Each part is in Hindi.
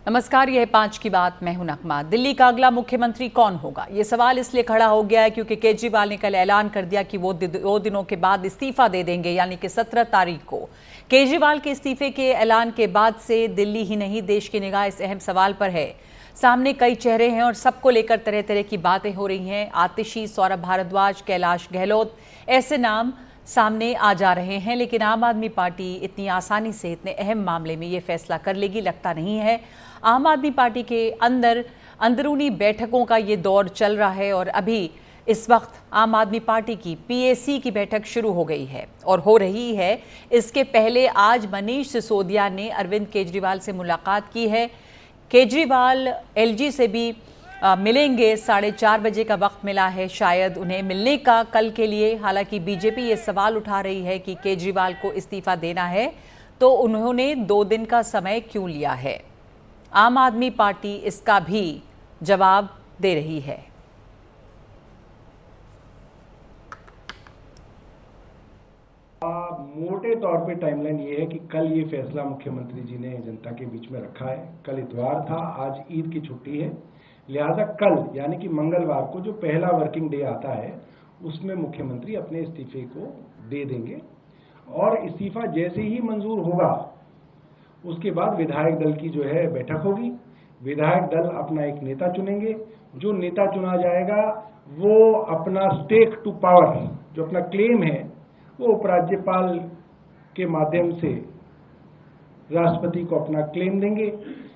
नमस्कार, यह 5 की बात। मैं हूं नकमा। दिल्ली का अगला मुख्यमंत्री कौन होगा, ये सवाल इसलिए खड़ा हो गया है क्योंकि केजरीवाल ने कल ऐलान कर दिया कि वो 2 दिनों के बाद इस्तीफा दे देंगे, यानी कि 17 तारीख को। केजरीवाल के इस्तीफे के ऐलान के बाद से दिल्ली ही नहीं, देश की निगाह इस अहम सवाल पर है। सामने कई चेहरे हैं और सबको लेकर तरह तरह की बातें हो रही हैं। आतिशी, सौरभ भारद्वाज, कैलाश गहलोत, ऐसे नाम सामने आ जा रहे हैं। लेकिन आम आदमी पार्टी इतनी आसानी से इतने अहम मामले में ये फैसला कर लेगी, लगता नहीं है। आम आदमी पार्टी के अंदर अंदरूनी बैठकों का ये दौर चल रहा है और अभी इस वक्त आम आदमी पार्टी की पीएसी की बैठक शुरू हो गई है और हो रही है। इसके पहले आज मनीष सिसोदिया ने अरविंद केजरीवाल से मुलाकात की है। केजरीवाल एलजी से भी मिलेंगे। 4:30 बजे का वक्त मिला है शायद उन्हें मिलने का कल के लिए। हालांकि बीजेपी ये सवाल उठा रही है कि केजरीवाल को इस्तीफा देना है तो उन्होंने 2 दिन का समय क्यों लिया है। आम आदमी पार्टी इसका भी जवाब दे रही है। मोटे तौर पे टाइमलाइन ये है कि कल ये फैसला मुख्यमंत्री जी ने जनता के बीच में रखा है। कल इतवार था, आज ईद की छुट्टी है, लिहाजा कल यानी कि मंगलवार को जो पहला वर्किंग डे आता है उसमें मुख्यमंत्री अपने इस्तीफे को दे देंगे और इस्तीफा जैसे ही मंजूर होगा उसके बाद विधायक दल की जो है बैठक होगी। विधायक दल अपना एक नेता चुनेंगे। जो नेता चुना जाएगा वो अपना स्टेक टू पावर, जो अपना क्लेम है, वो उपराज्यपाल के माध्यम से राष्ट्रपति को अपना क्लेम देंगे।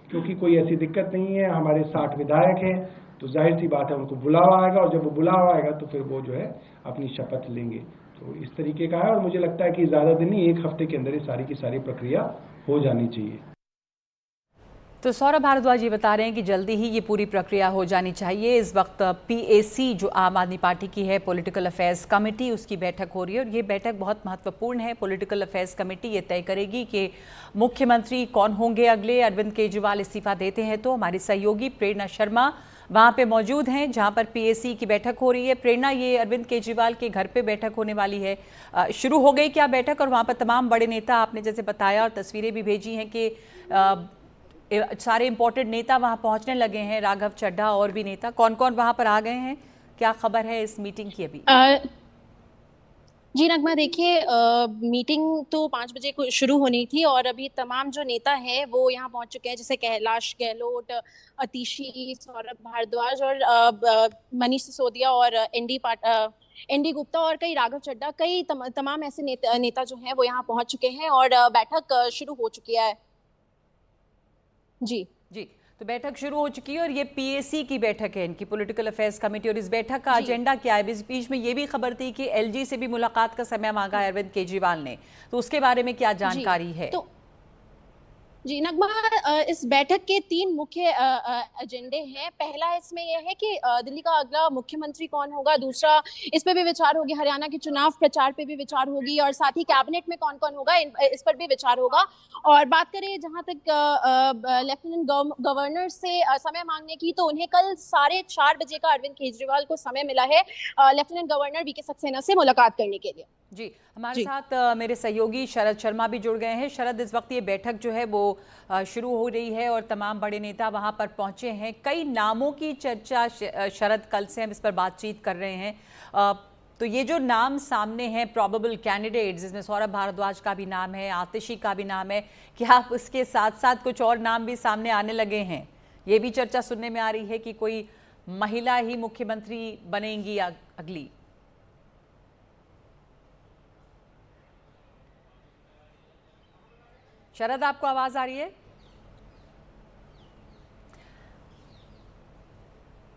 क्योंकि कोई ऐसी दिक्कत नहीं है, हमारे 60 विधायक हैं, तो जाहिर सी बात है उनको बुलावा आएगा और जब वो बुलावा आएगा तो फिर वो जो है अपनी शपथ लेंगे। तो इस तरीके का है और मुझे लगता है कि ज़्यादा दिन नहीं, 1 हफ्ते के अंदर ये सारी की सारी प्रक्रिया हो जानी चाहिए। तो सौरभ भारद्वाज ये बता रहे हैं कि जल्दी ही ये पूरी प्रक्रिया हो जानी चाहिए। इस वक्त पीएसी जो आम आदमी पार्टी की है, पॉलिटिकल अफेयर्स कमेटी, उसकी बैठक हो रही है और ये बैठक बहुत महत्वपूर्ण है। पॉलिटिकल अफेयर्स कमेटी ये तय करेगी कि मुख्यमंत्री कौन होंगे अगले। अरविंद केजरीवाल इस्तीफा देते हैं तो हमारी सहयोगी प्रेरणा शर्मा वहाँ पे मौजूद हैं जहाँ पर पीएसी की बैठक हो रही है। प्रेरणा, ये अरविंद केजरीवाल के घर पे बैठक होने वाली है, शुरू हो गई क्या बैठक? और वहाँ पर तमाम बड़े नेता, आपने जैसे बताया और तस्वीरें भी भेजी हैं कि सारे इंपॉर्टेंट नेता वहां पहुंचने लगे हैं, राघव चड्ढा और भी नेता। कौन कौन वहां पर आ गए हैं, क्या खबर है इस मीटिंग की अभी? जी नगमा, देखिए मीटिंग तो 5 बजे को शुरू होनी थी और अभी तमाम जो नेता हैं वो यहाँ पहुंच चुके हैं, जैसे कैलाश गहलोत, आतिशी, सौरभ भारद्वाज और मनीष सिसोदिया और एनडी गुप्ता और कई राघव चड्ढा, कई तमाम ऐसे नेता जो हैं वो यहाँ पहुंच चुके हैं और बैठक शुरू हो चुकी है। जी जी, तो बैठक शुरू हो चुकी है और ये पीएसी की बैठक है, इनकी पॉलिटिकल अफेयर्स कमेटी। और इस बैठक का एजेंडा क्या है? इस बीच में ये भी खबर थी कि एलजी से भी मुलाकात का समय मांगा है अरविंद केजरीवाल ने, तो उसके बारे में क्या जानकारी है? जी नगमा, इस बैठक के 3 मुख्य एजेंडे हैं। पहला इसमें यह है कि दिल्ली का अगला मुख्यमंत्री कौन होगा। दूसरा, इस पे भी विचार होगी, हरियाणा के चुनाव प्रचार पे भी विचार होगी और साथ ही कैबिनेट में कौन कौन होगा इस पर भी विचार होगा। और बात करें जहां तक लेफ्टिनेंट गवर्नर से समय मांगने की, तो उन्हें कल 4:30 बजे का अरविंद केजरीवाल को समय मिला है लेफ्टिनेंट गवर्नर वीके सक्सेना से मुलाकात करने के लिए। जी, हमारे साथ मेरे सहयोगी शरद शर्मा भी जुड़ गए हैं। शरद, इस वक्त ये बैठक जो है वो शुरू हो रही है और तमाम बड़े नेता वहां पर पहुंचे हैं। कई नामों की चर्चा शरद, कल से हम इस पर बातचीत कर रहे हैं। तो ये जो नाम सामने हैं प्रोबेबल कैंडिडेट्स, जिसमें सौरभ भारद्वाज का भी नाम है, आतिशी का भी नाम है, क्या आप उसके साथ साथ कुछ और नाम भी सामने आने लगे हैं? ये भी चर्चा सुनने में आ रही है कि कोई महिला ही मुख्यमंत्री बनेंगी अगली। शरद, आपको आवाज आ रही है?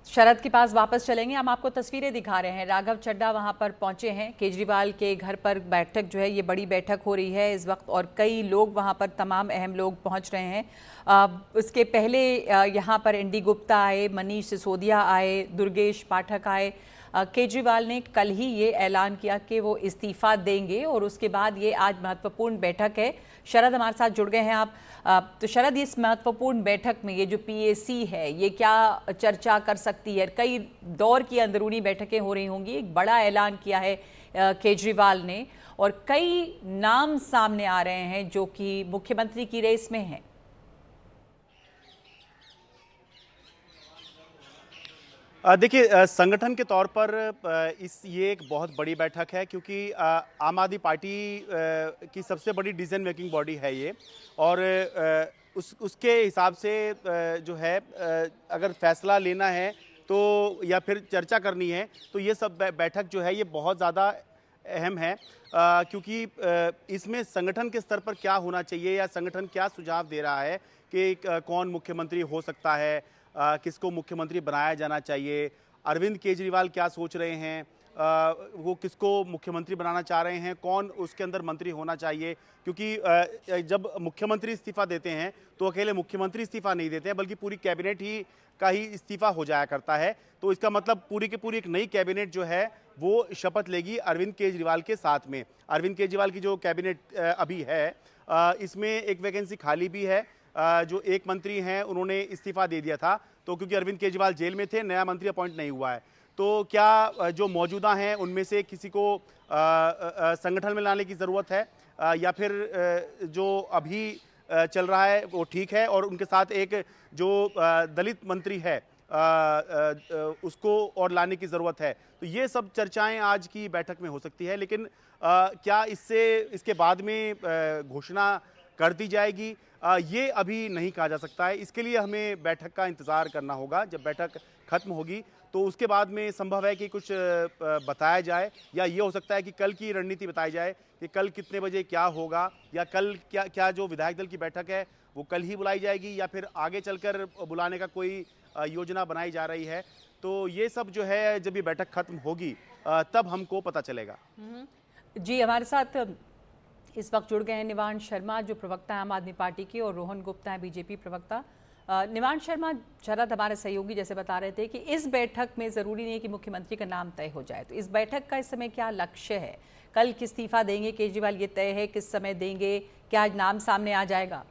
शरद के पास वापस चलेंगे। हम आपको तस्वीरें दिखा रहे हैं। राघव चड्ढा वहां पर पहुंचे हैं, केजरीवाल के घर पर बैठक जो है ये बड़ी बैठक हो रही है इस वक्त और कई लोग वहां पर, तमाम अहम लोग पहुंच रहे हैं। उसके पहले यहां पर एनडी गुप्ता आए, मनीष सिसोदिया आए, दुर्गेश पाठक आए। केजरीवाल ने कल ही ये ऐलान किया कि वो इस्तीफा देंगे और उसके बाद ये आज महत्वपूर्ण बैठक है। शरद हमारे साथ जुड़ गए हैं आप। तो शरद, इस महत्वपूर्ण बैठक में ये जो पीएसी है ये क्या चर्चा कर सकती है? कई दौर की अंदरूनी बैठकें हो रही होंगी, एक बड़ा ऐलान किया है केजरीवाल ने और कई नाम सामने आ रहे हैं जो कि मुख्यमंत्री की रेस में हैं। देखिए, संगठन के तौर पर ये एक बहुत बड़ी बैठक है, क्योंकि आम आदमी पार्टी की सबसे बड़ी डिसीजन मेकिंग बॉडी है ये। और उसके हिसाब से जो है, अगर फैसला लेना है तो या फिर चर्चा करनी है तो ये सब बैठक जो है ये बहुत ज़्यादा अहम है, क्योंकि इसमें संगठन के स्तर पर क्या होना चाहिए या संगठन क्या सुझाव दे रहा है कि कौन मुख्यमंत्री हो सकता है, किसको मुख्यमंत्री बनाया जाना चाहिए, अरविंद केजरीवाल क्या सोच रहे हैं, वो किसको मुख्यमंत्री बनाना चाह रहे हैं, कौन उसके अंदर मंत्री होना चाहिए। क्योंकि जब मुख्यमंत्री इस्तीफा देते हैं तो अकेले मुख्यमंत्री इस्तीफा नहीं देते हैं, बल्कि पूरी कैबिनेट का ही इस्तीफा हो जाया करता है। तो इसका मतलब पूरी की पूरी एक नई कैबिनेट जो है वो शपथ लेगी अरविंद केजरीवाल के साथ में। अरविंद केजरीवाल की जो कैबिनेट अभी है, इसमें एक वैकेंसी खाली भी है। जो एक मंत्री हैं उन्होंने इस्तीफा दे दिया था, तो क्योंकि अरविंद केजरीवाल जेल में थे, नया मंत्री अपॉइंट नहीं हुआ है। तो क्या जो मौजूदा हैं उनमें से किसी को संगठन में लाने की ज़रूरत है, या फिर जो अभी चल रहा है वो ठीक है, और उनके साथ एक जो दलित मंत्री है उसको और लाने की ज़रूरत है। तो ये सब चर्चाएं आज की बैठक में हो सकती है, लेकिन क्या इसके बाद में घोषणा कर दी जाएगी, ये अभी नहीं कहा जा सकता है। इसके लिए हमें बैठक का इंतज़ार करना होगा। जब बैठक खत्म होगी तो उसके बाद में संभव है कि कुछ बताया जाए, या ये हो सकता है कि कल की रणनीति बताई जाए कि कल कितने बजे क्या होगा, या कल क्या जो विधायक दल की बैठक है वो कल ही बुलाई जाएगी, या फिर आगे चलकर बुलाने का कोई योजना बनाई जा रही है। तो ये सब जो है जब ये बैठक खत्म होगी तब हमको पता चलेगा। जी, हमारे साथ इस वक्त जुड़ गए हैं निवांश शर्मा, जो प्रवक्ता है आम आदमी पार्टी के, और रोहन गुप्ता है बीजेपी प्रवक्ता। निवांश शर्मा, शरद हमारे सहयोगी जैसे बता रहे थे कि इस बैठक में ज़रूरी नहीं है कि मुख्यमंत्री का नाम तय हो जाए, तो इस बैठक का इस समय क्या लक्ष्य है? कल किस इस्तीफा देंगे केजरीवाल, ये तय है? किस समय देंगे? क्या आज नाम सामने आ जाएगा?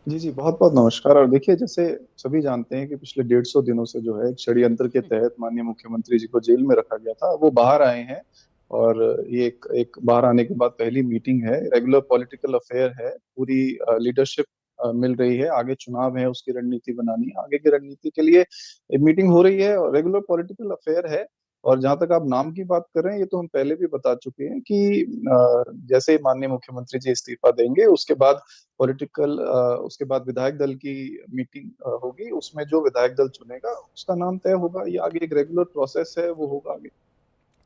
जी जी, बहुत बहुत नमस्कार। और देखिए, जैसे सभी जानते हैं कि पिछले 150 दिनों से जो है एक षड्यंत्र के तहत माननीय मुख्यमंत्री जी को जेल में रखा गया था। वो बाहर आए हैं, और ये एक बाहर आने के बाद पहली मीटिंग है। रेगुलर पॉलिटिकल अफेयर है, पूरी लीडरशिप मिल रही है। आगे चुनाव है, उसकी रणनीति बनानी है, आगे की रणनीति के लिए मीटिंग हो रही है, और रेगुलर पॉलिटिकल अफेयर है। और जहां तक आप नाम की बात कर रहे हैं, ये तो हम पहले भी बता चुके हैं कि जैसे ही माननीय मुख्यमंत्री जी इस्तीफा देंगे, उसके बाद उसके बाद विधायक दल की मीटिंग होगी। उसमें जो विधायक दल चुनेगा उसका नाम तय होगा। ये आगे एक रेगुलर प्रोसेस है, वो होगा आगे।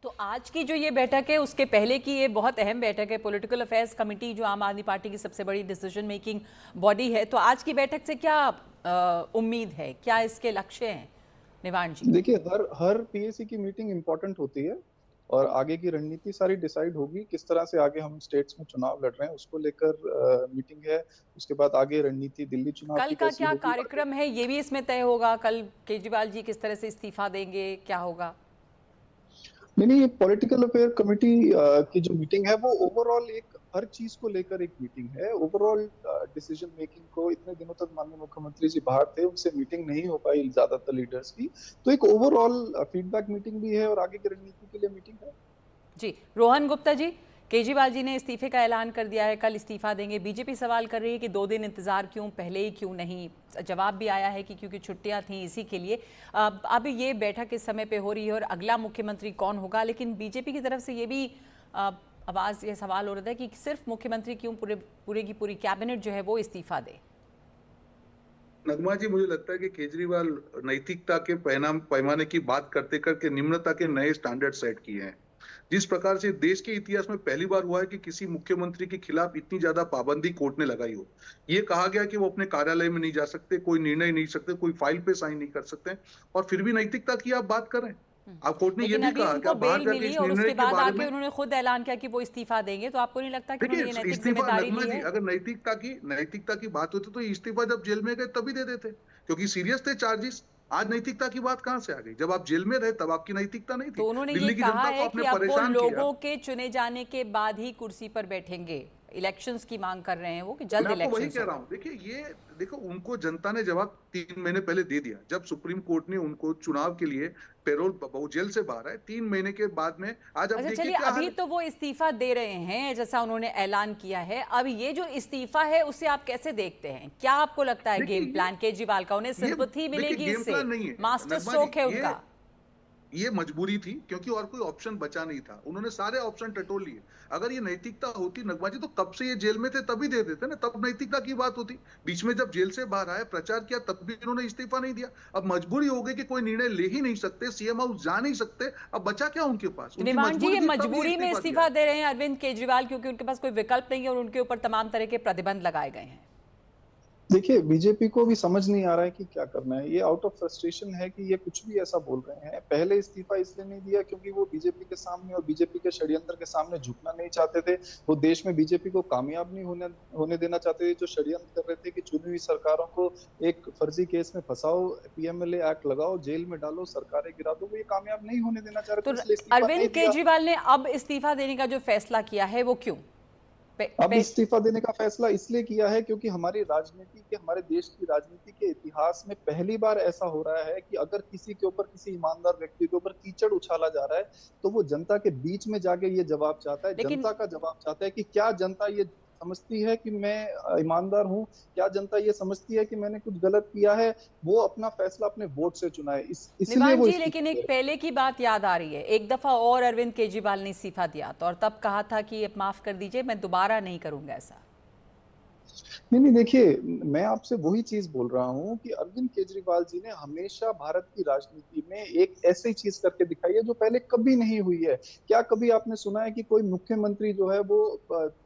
तो आज की जो ये बैठक है उसके पहले की ये बहुत अहम बैठक है, पॉलिटिकल अफेयर्स कमेटी जो आम आदमी पार्टी की सबसे बड़ी डिसीजन मेकिंग बॉडी है। तो आज की बैठक से क्या उम्मीद है, क्या इसके लक्ष्य हैं निवांश जी? देखिए, हर पीएसी की मीटिंग इम्पोर्टेंट होती है, और आगे की रणनीति सारी डिसाइड होगी। किस तरह से आगे हम स्टेट्स में चुनाव लड़ रहे हैं उसको लेकर मीटिंग है। उसके बाद आगे रणनीति दिल्ली चुनाव कल की का कैसी क्या होगी, कार्यक्रम है ये भी इसमें तय होगा? कल केजरीवाल जी किस तरह से इस्तीफा देंगे, क्या होगा? नहीं, ये पॉलिटिकल अफेयर कमेटी की जो मीटिंग है वो ओवरऑल एक हर चीज को लेकर एक मीटिंग है। ओवरऑल डिसीजन मेकिंग को इतने दिनों तक माननीय मुख्यमंत्री जी बाहर थे, उनसे मीटिंग नहीं हो पाई ज्यादातर लीडर्स की। तो एक ओवरऑल फीडबैक मीटिंग भी है, और आगे की रणनीति के लिए मीटिंग है। जी, रोहन गुप्ता जी, केजरीवाल जी ने इस्तीफे का ऐलान कर दिया है, कल इस्तीफा देंगे। बीजेपी सवाल कर रही है कि 2 दिन इंतजार क्यों, पहले ही क्यों नहीं? जवाब भी आया है कि क्योंकि छुट्टियां थी इसी के लिए। अब ये बैठक इस समय पे हो रही है और अगला मुख्यमंत्री कौन होगा, लेकिन बीजेपी की तरफ से ये भी आवाज़, ये सवाल हो रहा था कि सिर्फ मुख्यमंत्री क्यों, पूरे की पूरी कैबिनेट जो है वो इस्तीफा दे। नगमा जी, मुझे लगता है कि केजरीवाल नैतिकता के पैमाने की बात करते करके निम्रता के नए स्टैंडर्ड सेट किए हैं। जिस प्रकार से देश के इतिहास में पहली बार हुआ है कि किसी मुख्यमंत्री के खिलाफ इतनी ज्यादा पाबंदी कोर्ट ने लगाई हो। ये कहा गया कि वो अपने कार्यालय में नहीं जा सकते, कोई निर्णय नहीं सकते, कोई फाइल पे साइन नहीं कर सकते, और फिर भी नैतिकता की आप बात कर रहे हैं। आप कोर्ट ने ये भी कहा कि आप बाहर जाके इस निर्णय के बारे में, उन्होंने खुद ऐलान किया कि वो इस्तीफा देंगे। तो आपको नहीं लगता कि उन्होंने ये नैतिक इस्तीफा, जिम्मेदारी नगमा ली जी, है? अगर नैतिकता की बात होती तो इस्तीफा जब जेल में गए तभी दे देते, क्योंकि सीरियस थे चार्जेस। आज नैतिकता की बात कहां से आ गई? जब आप जेल में रहे तब आपकी नैतिकता नहीं थी। तो उन्होंने ये दिल्ली की कहा जनता को है आपने कि अब वो परेशान किया। लोगों के चुने जाने के बाद ही कुर्सी पर बैठेंगे, इलेक्शंस की मांग कर रहे हैं वो कि जल्द मैं आपको वही इलेक्शंस कह रहा हूँ। देखो उनको जनता ने जवाब 3 महीने पहले दे दिया, जब सुप्रीम कोर्ट ने उनको चुनाव के लिए पेरोल, वो जेल से बाहर आए 3 महीने के बाद में। आज आप अच्छा देखिए चलिए, क्या हाल अभी है। तो वो इस्तीफा दे रहे हैं जैसा उन्होंने ऐलान किया है। अब ये जो इस्तीफा है उसे आप कैसे देखते हैं? क्या आपको लगता है देखिए गेम प्लान केजरीवाल का, उन्हें ये सिंपैथी देखिए मिलेगी गेम इससे? प्लान नहीं है मास्टर नगमा स्ट्रोक है जी, उनका? ये मजबूरी थी क्योंकि और कोई ऑप्शन बचा नहीं था। उन्होंने सारे ऑप्शन टटोल लिए। अगर ये नैतिकता होती नगमा जी तो कब से ये जेल में थे तभी दे देते ना, तब नैतिकता की बात होती। बीच में जब जेल से बाहर आए, प्रचार किया, तब भी इन्होंने इस्तीफा नहीं दिया। अब मजबूरी हो गई कि कोई निर्णय ले ही नहीं सकते, सीएम हाउस जा नहीं सकते, अब बचा क्या उनके पास? उनकी निमांश जी, मजबूरी ये थी, तब मजबूरी में इस्तीफा इस्तीफा दिया। दे रहे हैं अरविंद केजरीवाल क्योंकि उनके पास कोई विकल्प नहीं है और उनके ऊपर तमाम तरह के प्रतिबंध लगाए गए हैं। देखिए, बीजेपी को भी समझ नहीं आ रहा है कि क्या करना है। ये आउट ऑफ फ्रस्ट्रेशन है कि ये कुछ भी ऐसा बोल रहे हैं। पहले इस्तीफा इसलिए नहीं दिया क्योंकि वो बीजेपी के सामने और बीजेपी के षड्यंत्र के सामने झुकना नहीं चाहते थे। वो देश में बीजेपी को कामयाब नहीं होने देना चाहते थे। जो षड्यंत्र कर रहे थे कि चुनी हुई सरकारों को एक फर्जी केस में फंसाओ, पीएमएलए एक्ट लगाओ, जेल में डालो, सरकारें गिरा दो, वो ये कामयाब नहीं होने देना चाह रहे तो थे, इसलिए इस्तीफा अरविंद नहीं दिया। केजरीवाल ने अब इस्तीफा देने का जो फैसला किया है वो क्यों? अब इस्तीफा देने का फैसला इसलिए किया है क्योंकि हमारी राजनीति के, हमारे देश की राजनीति के इतिहास में पहली बार ऐसा हो रहा है कि अगर किसी के ऊपर, किसी ईमानदार व्यक्ति के ऊपर कीचड़ उछाला जा रहा है तो वो जनता के बीच में जाके ये जवाब चाहता है, जनता का जवाब चाहता है कि क्या जनता ये समझती है कि मैं ईमानदार हूं, क्या जनता ये समझती है कि मैंने कुछ गलत किया है। वो अपना फैसला अपने वोट से चुना है, इसलिए निवान वो जी, लेकिन एक पहले की बात याद आ रही है, एक दफा और अरविंद केजरीवाल ने इस्तीफा दिया था और तब कहा था कि माफ कर दीजिए, मैं दोबारा नहीं करूंगा ऐसा। नहीं, देखिए, मैं आपसे वही चीज बोल रहा हूँ कि अरविंद केजरीवाल जी ने हमेशा भारत की राजनीति में एक ऐसी चीज करके दिखाई है जो पहले कभी नहीं हुई है। क्या कभी आपने सुना है कि कोई मुख्यमंत्री जो है वो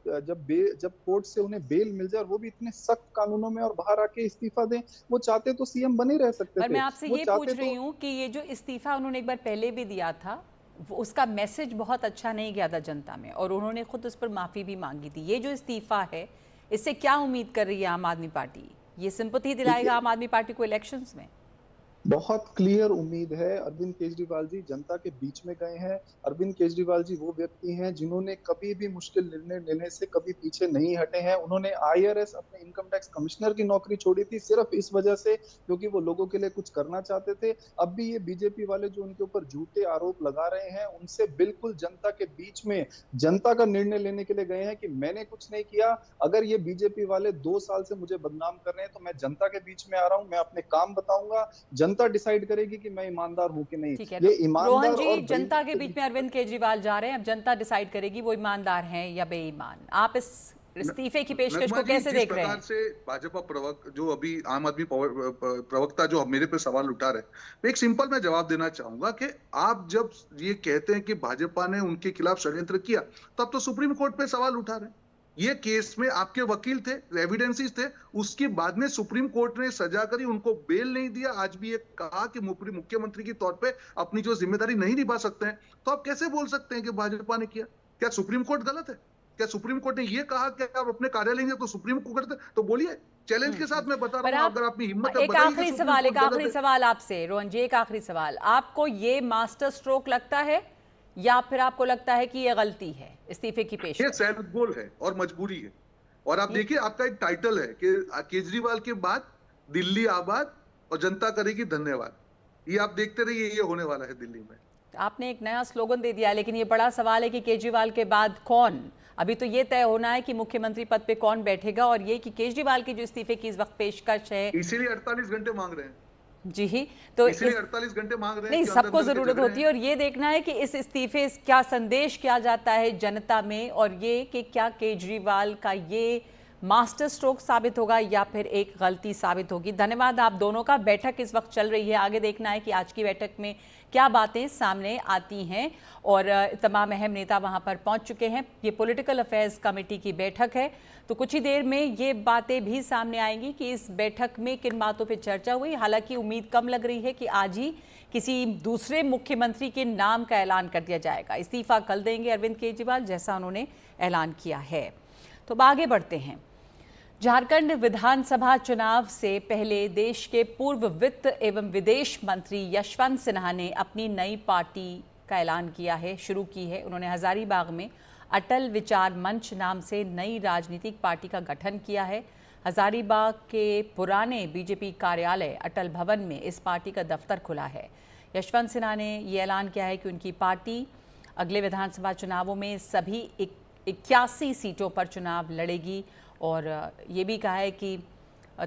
जब कोर्ट से उन्हें बेल मिल जाए और वो भी इतने सख्त कानूनों में और बाहर आके इस्तीफा दें? वो चाहते तो सीएम बने रह सकते थे। मैं आपसे ये पूछ रही हूँ कि ये जो इस्तीफा उन्होंने एक बार पहले भी दिया था, उसका मैसेज बहुत अच्छा नहीं गया था जनता में और उन्होंने खुद उस पर माफी भी मांगी थी। ये जो इस्तीफा है, इससे क्या उम्मीद कर रही है आम आदमी पार्टी? ये सिंपैथी दिलाएगा आम आदमी पार्टी को इलेक्शंस में? बहुत क्लियर उम्मीद है। अरविंद केजरीवाल जी जनता के बीच में गए हैं। अरविंद केजरीवाल जी वो व्यक्ति हैं जिन्होंने कभी भी मुश्किल निर्णय लेने से कभी पीछे नहीं हटे हैं। उन्होंने आईआरएस, अपने इनकम टैक्स कमिश्नर की नौकरी छोड़ी थी सिर्फ इस वजह से क्योंकि वो लोगों के लिए कुछ करना चाहते थे। अब भी ये बीजेपी वाले जो उनके ऊपर झूठे आरोप लगा रहे हैं, उनसे बिल्कुल जनता के बीच में, जनता का निर्णय लेने के लिए गए हैं कि मैंने कुछ नहीं किया। अगर ये बीजेपी वाले 2 साल से मुझे बदनाम कर रहे हैं तो मैं जनता के बीच में आ रहा हूं, मैं अपने काम बताऊंगा, जनता डिसाइड करेगी कि मैं ईमानदार हूं कि नहीं। ठीक है, ये ईमानदार रोहन जी, और जनता के बीच में अरविंद केजरीवाल जा रहे हैं, अब जनता डिसाइड करेगी वो ईमानदार हैं या बेईमान। आप इस इस्तीफे की पेशकश को कैसे देख रहे हैं? से भाजपा प्रवक्ता जो अभी आम आदमी प्रवक्ता जो मेरे पे सवाल उठा रहे, एक सिंपल मैं जवाब देना चाहूंगा कि आप जब ये कहते हैं कि भाजपा ने उनके खिलाफ षड्यंत्र किया, तब तो सुप्रीम कोर्ट पे सवाल उठा रहे हैं। ये केस में आपके वकील थे, एविडेंसेस थे, उसके बाद में सुप्रीम कोर्ट ने सजा करी, उनको बेल नहीं दिया। आज भी ये कहा कि मुख्यमंत्री के तौर पे अपनी जो जिम्मेदारी नहीं निभा सकते हैं, तो आप कैसे बोल सकते हैं कि भाजपा ने किया? क्या सुप्रीम कोर्ट गलत है? क्या सुप्रीम कोर्ट ने ये कहा कि आप अपने कार्यालय में तो सुप्रीम कोर्ट तो बोलिए, चैलेंज के साथ मैं बता रहा हूं, अगर आप में हिम्मत है एक आखिरी सवाल आपसे रोहन जी, एक आखिरी सवाल, आपको ये मास्टर स्ट्रोक लगता है या फिर आपको लगता है कि ये गलती है इस्तीफे की पेशकश? ये सेल्फ गोल है और मजबूरी है। और आप देखिए, आपका एक टाइटल है कि केजरीवाल के बाद दिल्ली आबाद और जनता करेगी धन्यवाद। ये आप देखते रहिए, ये होने वाला है दिल्ली में। आपने एक नया स्लोगन दे दिया, लेकिन ये बड़ा सवाल है कि केजरीवाल के बाद कौन? अभी तो ये तय होना है कि मुख्यमंत्री पद पे कौन बैठेगा और ये कि केजरीवाल की जो इस्तीफे की इस वक्त पेशकश है, इसीलिए 48 घंटे मांग रहे हैं। जी ही, तो इसलिए 48 घंटे मांग रहे हैं। नहीं, सबको जरूरत होती है और ये देखना है कि इस इस्तीफे क्या संदेश क्या जाता है जनता में, और ये कि क्या केजरीवाल का ये मास्टर स्ट्रोक साबित होगा या फिर एक गलती साबित होगी। धन्यवाद आप दोनों का। बैठक इस वक्त चल रही है, आगे देखना है कि आज की बैठक में क्या बातें सामने आती हैं और तमाम अहम नेता वहां पर पहुंच चुके हैं। ये पॉलिटिकल अफेयर्स कमेटी की बैठक है, तो कुछ ही देर में ये बातें भी सामने आएंगी कि इस बैठक में किन बातों पर चर्चा हुई। हालांकि उम्मीद कम लग रही है कि आज ही किसी दूसरे मुख्यमंत्री के नाम का ऐलान कर दिया जाएगा। इस्तीफा कल देंगे अरविंद केजरीवाल, जैसा उन्होंने ऐलान किया है। तो आगे बढ़ते हैं। झारखंड विधानसभा चुनाव से पहले देश के पूर्व वित्त एवं विदेश मंत्री यशवंत सिन्हा ने अपनी नई पार्टी का ऐलान किया है, शुरू की है। उन्होंने हजारीबाग में अटल विचार मंच नाम से नई राजनीतिक पार्टी का गठन किया है। हजारीबाग के पुराने बीजेपी कार्यालय अटल भवन में इस पार्टी का दफ्तर खुला है। यशवंत सिन्हा ने ये ऐलान किया है कि उनकी पार्टी अगले विधानसभा चुनावों में सभी 81 सीटों पर चुनाव लड़ेगी और ये भी कहा है कि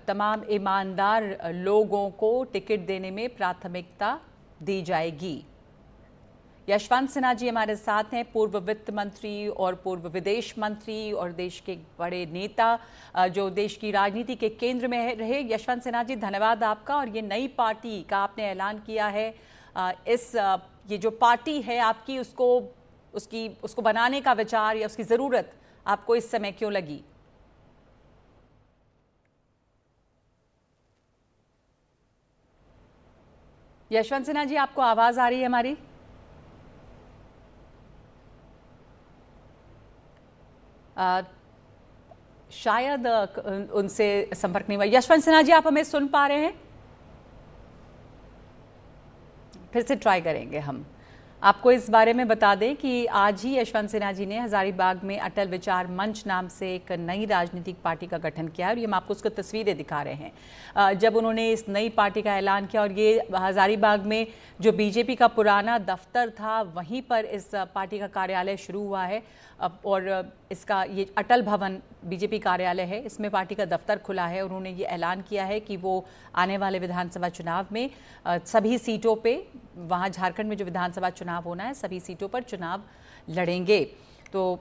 तमाम ईमानदार लोगों को टिकट देने में प्राथमिकता दी जाएगी। यशवंत सिन्हा जी हमारे साथ हैं, पूर्व वित्त मंत्री और पूर्व विदेश मंत्री और देश के बड़े नेता, जो देश की राजनीति के केंद्र में रहे। यशवंत सिन्हा जी, धन्यवाद आपका। और ये नई पार्टी का आपने ऐलान किया है, ये जो पार्टी है आपकी, उसको बनाने का विचार या उसकी ज़रूरत आपको इस समय क्यों लगी? यशवंत सिन्हा जी, आपको आवाज़ आ रही है हमारी? शायद उनसे संपर्क नहीं हुआ। यशवंत सिन्हा जी, आप हमें सुन पा रहे हैं? फिर से ट्राई करेंगे हम। आपको इस बारे में बता दें कि आज ही यशवंत सिन्हा जी ने हजारीबाग में अटल विचार मंच नाम से एक नई राजनीतिक पार्टी का गठन किया है और ये हम आपको उसको तस्वीरें दिखा रहे हैं। जब उन्होंने इस नई पार्टी का ऐलान किया और ये हजारीबाग में जो बीजेपी का पुराना दफ्तर था वहीं पर इस पार्टी का कार्यालय शुरू हुआ है और इसका ये अटल भवन बीजेपी कार्यालय है, इसमें पार्टी का दफ्तर खुला है। उन्होंने ये ऐलान किया है कि वो आने वाले विधानसभा चुनाव में सभी सीटों पे, वहाँ झारखंड में जो विधानसभा चुनाव होना है, सभी सीटों पर चुनाव लड़ेंगे। तो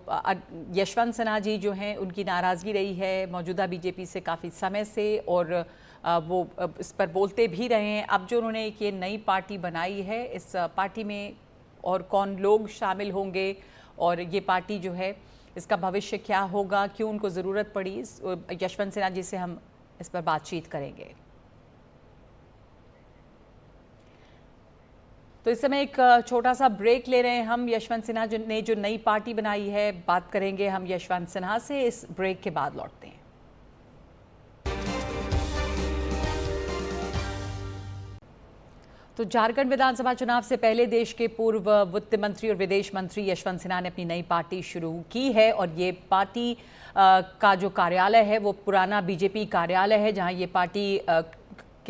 यशवंत सिन्हा जी जो हैं, उनकी नाराज़गी रही है मौजूदा बीजेपी से काफ़ी समय से और वो इस पर बोलते भी रहे हैं। अब जो उन्होंने एक ये नई पार्टी बनाई है, इस पार्टी में और कौन लोग शामिल होंगे और ये पार्टी जो है इसका भविष्य क्या होगा, क्यों उनको ज़रूरत पड़ी, यशवंत सिन्हा जी से हम इस पर बातचीत करेंगे। तो इस समय एक छोटा सा ब्रेक ले रहे हैं हम। यशवंत सिन्हा ने जो नई पार्टी बनाई है, बात करेंगे हम यशवंत सिन्हा से। इस ब्रेक के बाद लौटते हैं। तो झारखंड विधानसभा चुनाव से पहले देश के पूर्व वित्त मंत्री और विदेश मंत्री यशवंत सिन्हा ने अपनी नई पार्टी शुरू की है और ये पार्टी का जो कार्यालय है वो पुराना बीजेपी कार्यालय है, जहां ये पार्टी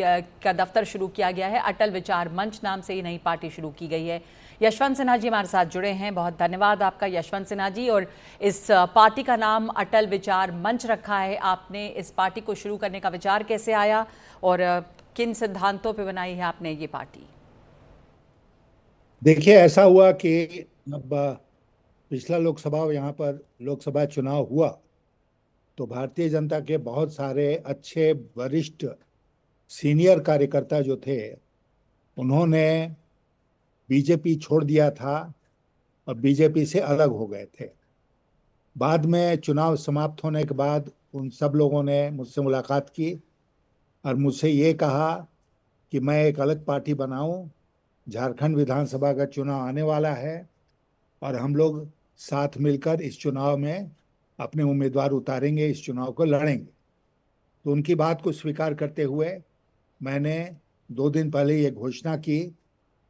का दफ्तर शुरू किया गया है। अटल विचार मंच नाम से ये नई पार्टी शुरू की गई है। यशवंत सिन्हा जी हमारे साथ जुड़े हैं, बहुत धन्यवाद आपका यशवंत सिन्हा जी। और इस पार्टी का नाम अटल विचार मंच रखा है आपने, इस पार्टी को शुरू करने का विचार कैसे आया और किन सिद्धांतों पे बनाई है आपने ये पार्टी? देखिए, ऐसा हुआ कि अब पिछला यहाँ पर लोकसभा चुनाव हुआ तो भारतीय जनता के बहुत सारे अच्छे वरिष्ठ सीनियर कार्यकर्ता जो थे उन्होंने बीजेपी छोड़ दिया था और बीजेपी से अलग हो गए थे। बाद में चुनाव समाप्त होने के बाद उन सब लोगों ने मुझसे मुलाकात की और मुझसे ये कहा कि मैं एक अलग पार्टी बनाऊं, झारखंड विधानसभा का चुनाव आने वाला है और हम लोग साथ मिलकर इस चुनाव में अपने उम्मीदवार उतारेंगे, इस चुनाव को लड़ेंगे। तो उनकी बात को स्वीकार करते हुए मैंने 2 दिन पहले ये घोषणा की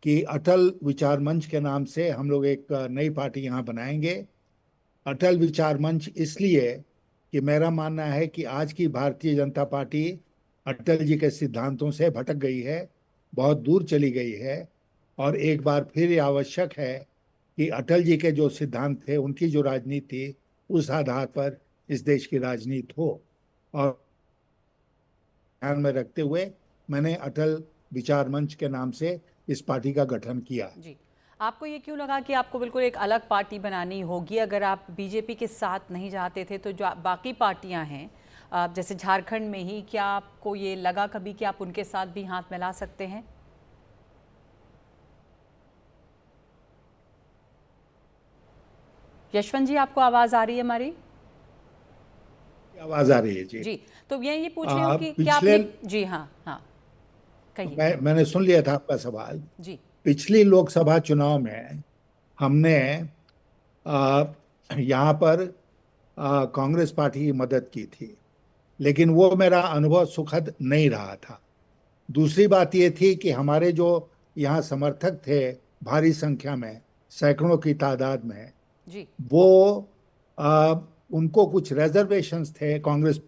कि अटल विचार मंच के नाम से हम लोग एक नई पार्टी यहाँ बनाएंगे। अटल विचार मंच इसलिए कि मेरा मानना है कि आज की भारतीय जनता पार्टी अटल जी के सिद्धांतों से भटक गई है, बहुत दूर चली गई है और एक बार फिर ये आवश्यक है कि अटल जी के जो सिद्धांत थे, उनकी जो राजनीति, उस आधार पर इस देश की राजनीति हो। और ध्यान में रखते हुए मैंने अटल विचार मंच के नाम से इस पार्टी का गठन किया। जी, आपको ये क्यों लगा कि आपको बिल्कुल एक अलग पार्टी बनानी होगी? अगर आप बीजेपी के साथ नहीं जाते थे तो जो बाकी पार्टियां हैं जैसे झारखंड में ही, क्या आपको ये लगा कभी कि आप उनके साथ भी हाथ मिला सकते हैं? यशवंत जी, आपको आवाज आ रही है हमारी? आवाज आ रही है जी। जी, तो मैं ये पूछ रही हूँ कि क्या आपने... जी हाँ हाँ, कहिए। मैंने सुन लिया था आपका सवाल जी। पिछली लोकसभा चुनाव में हमने यहाँ पर कांग्रेस पार्टी की मदद की थी, लेकिन वो मेरा अनुभव सुखद नहीं रहा था। दूसरी बात ये थी कि हमारे जो यहाँ समर्थक थे भारी संख्या में, सैकड़ों की तादाद में, जी। वो उनको कुछ रिजर्वेशंस थे कांग्रेस,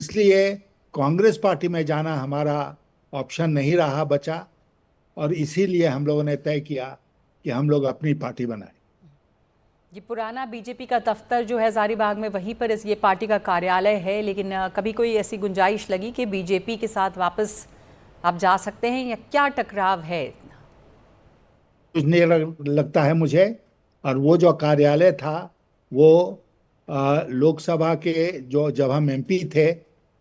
इसलिए कांग्रेस पार्टी में जाना हमारा ऑप्शन नहीं रहा बचा, और इसीलिए हम लोगों ने तय किया कि हम लोग अपनी पार्टी बनाएं। ये पुराना बीजेपी का दफ्तर जो है हजारीबाग में, वहीं पर ये पार्टी का कार्यालय है, लेकिन कभी कोई ऐसी गुंजाइश लगी कि बीजेपी के साथ वापस आप जा सकते हैं, या क्या टकराव है? कुछ नहीं लगता है मुझे। और वो जो कार्यालय था वो लोकसभा के, जो जब हम एमपी थे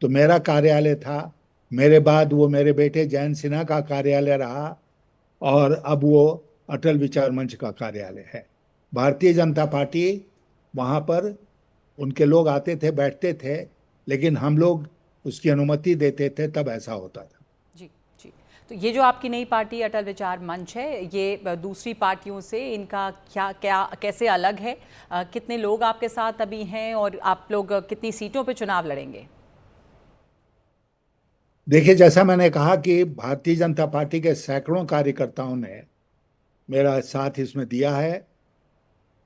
तो मेरा कार्यालय था, मेरे बाद वो मेरे बेटे जयंत सिन्हा का कार्यालय रहा, और अब वो अटल विचार मंच का कार्यालय है। भारतीय जनता पार्टी, वहाँ पर उनके लोग आते थे, बैठते थे, लेकिन हम लोग उसकी अनुमति देते थे, तब ऐसा होता था। जी जी। तो ये जो आपकी नई पार्टी अटल विचार मंच है, ये दूसरी पार्टियों से इनका क्या कैसे अलग है? कितने लोग आपके साथ अभी हैं, और आप लोग कितनी सीटों पे चुनाव लड़ेंगे? देखिए, जैसा मैंने कहा कि भारतीय जनता पार्टी के सैकड़ों कार्यकर्ताओं ने मेरा साथ इसमें दिया है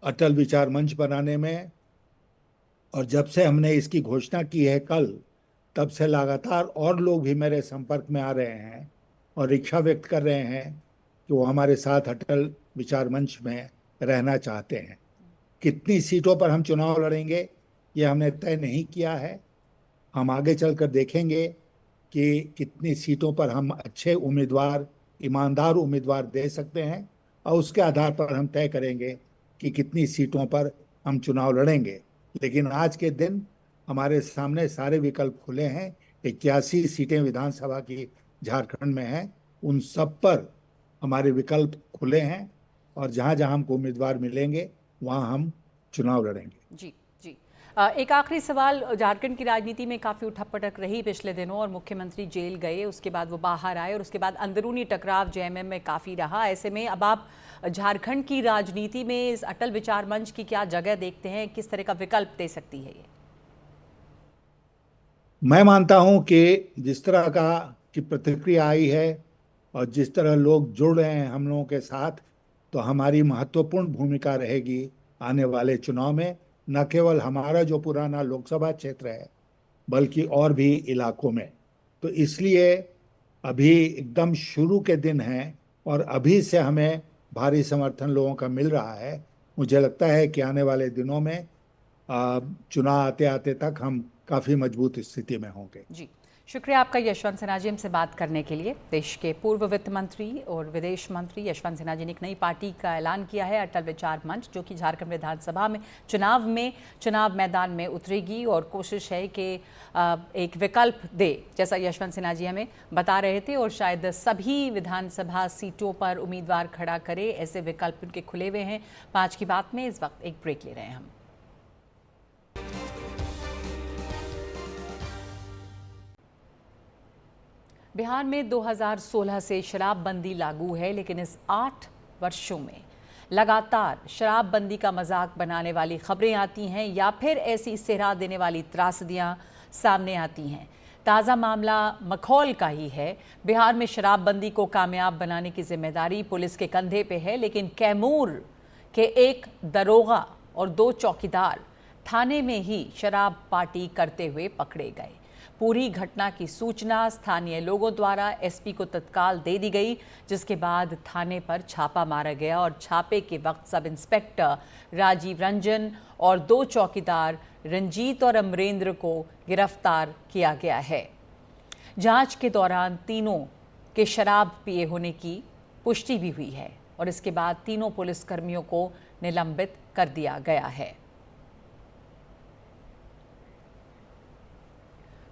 अटल विचार मंच बनाने में, और जब से हमने इसकी घोषणा की है कल, तब से लगातार और लोग भी मेरे संपर्क में आ रहे हैं और इच्छा व्यक्त कर रहे हैं कि वो हमारे साथ अटल विचार मंच में रहना चाहते हैं। कितनी सीटों पर हम चुनाव लड़ेंगे ये हमने तय नहीं किया है। हम आगे चलकर देखेंगे कि कितनी सीटों पर हम अच्छे उम्मीदवार, ईमानदार उम्मीदवार दे सकते हैं, और उसके आधार पर हम तय करेंगे कि कितनी सीटों पर हम चुनाव लड़ेंगे। लेकिन आज के दिन हमारे सामने सारे विकल्प खुले हैं। 81 सीटें विधानसभा की झारखंड में हैं, उन सब पर हमारे विकल्प खुले हैं, और जहां जहां हमको उम्मीदवार मिलेंगे वहां हम चुनाव लड़ेंगे। जी जी। एक आखिरी सवाल, झारखंड की राजनीति में काफ़ी उठक-पटक रही पिछले दिनों, और मुख्यमंत्री जेल गए, उसके बाद वो बाहर आए, और उसके बाद अंदरूनी टकराव जेएमएम में काफ़ी रहा। ऐसे में अब आप झारखंड की राजनीति में इस अटल विचार मंच की क्या जगह देखते हैं? किस तरह का विकल्प दे सकती है ये? मैं मानता हूं कि जिस तरह की प्रतिक्रिया आई है और जिस तरह लोग जुड़ रहे हैं हम लोगों के साथ, तो हमारी महत्वपूर्ण भूमिका रहेगी आने वाले चुनाव में, न केवल हमारा जो पुराना लोकसभा क्षेत्र है बल्कि और भी इलाकों में। तो इसलिए अभी एकदम शुरू के दिन हैं, और अभी से हमें भारी समर्थन लोगों का मिल रहा है। मुझे लगता है कि आने वाले दिनों में चुनाव आते आते तक हम काफ़ी मजबूत स्थिति में होंगे। जी, शुक्रिया आपका यशवंत सिन्हा जी हमसे बात करने के लिए। देश के पूर्व वित्त मंत्री और विदेश मंत्री यशवंत सिन्हा जी ने एक नई पार्टी का ऐलान किया है, अटल विचार मंच, जो कि झारखंड विधानसभा में चुनाव मैदान में उतरेगी, और कोशिश है कि एक विकल्प दे, जैसा यशवंत सिन्हा जी हमें बता रहे थे, और शायद सभी विधानसभा सीटों पर उम्मीदवार खड़ा करे, ऐसे विकल्प उनके खुले हुए हैं। 5 की बात में इस वक्त एक ब्रेक ले रहे हैं हम। बिहार में 2016 से शराबबंदी लागू है, लेकिन इस 8 वर्षों में लगातार शराबबंदी का मजाक बनाने वाली खबरें आती हैं, या फिर ऐसी सेहरा देने वाली त्रासदियां सामने आती हैं। ताज़ा मामला मखौल का ही है। बिहार में शराबबंदी को कामयाब बनाने की जिम्मेदारी पुलिस के कंधे पे है, लेकिन कैमूर के एक दरोगा और 2 चौकीदार थाने में ही शराब पार्टी करते हुए पकड़े गए। पूरी घटना की सूचना स्थानीय लोगों द्वारा एसपी को तत्काल दे दी गई, जिसके बाद थाने पर छापा मारा गया, और छापे के वक्त सब इंस्पेक्टर राजीव रंजन और 2 चौकीदार रंजीत और अमरेंद्र को गिरफ्तार किया गया है। जांच के दौरान तीनों के शराब पिए होने की पुष्टि भी हुई है, और इसके बाद तीनों पुलिसकर्मियों को निलंबित कर दिया गया है।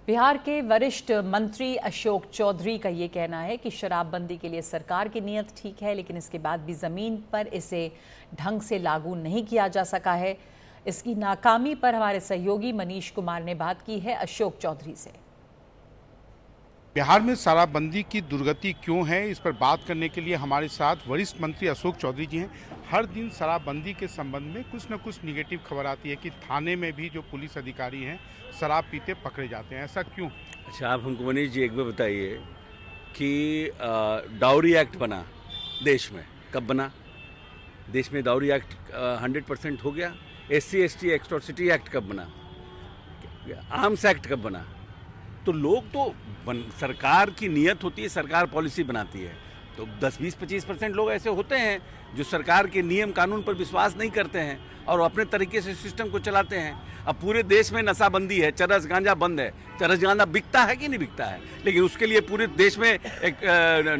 बिहार के वरिष्ठ मंत्री अशोक चौधरी का ये कहना है कि शराबबंदी के लिए सरकार की नीयत ठीक है, लेकिन इसके बाद भी ज़मीन पर इसे ढंग से लागू नहीं किया जा सका है। इसकी नाकामी पर हमारे सहयोगी मनीष कुमार ने बात की है अशोक चौधरी से। बिहार में शराबबंदी की दुर्गति क्यों है, इस पर बात करने के लिए हमारे साथ वरिष्ठ मंत्री अशोक चौधरी जी हैं। हर दिन शराबबंदी के संबंध में कुछ न कुछ निगेटिव खबर आती है कि थाने में भी जो पुलिस अधिकारी हैं शराब पीते पकड़े जाते हैं, ऐसा क्यों? अच्छा, आप हमको मनीष जी एक बार बताइए कि डाउरी एक्ट बना देश में, कब बना? देश में दाउरी एक्ट 100% हो गया? SC/ST एट्रॉसिटी एक्ट कब बना? आर्म्स एक्ट कब बना? तो लोग तो सरकार की नीयत होती है, सरकार पॉलिसी बनाती है, तो 10-20-25% लोग ऐसे होते हैं जो सरकार के नियम कानून पर विश्वास नहीं करते हैं और अपने तरीके से सिस्टम को चलाते हैं। अब पूरे देश में नशाबंदी है, चरस गांजा बंद है, चरस गांजा बिकता है कि नहीं बिकता है, लेकिन उसके लिए पूरे देश में एक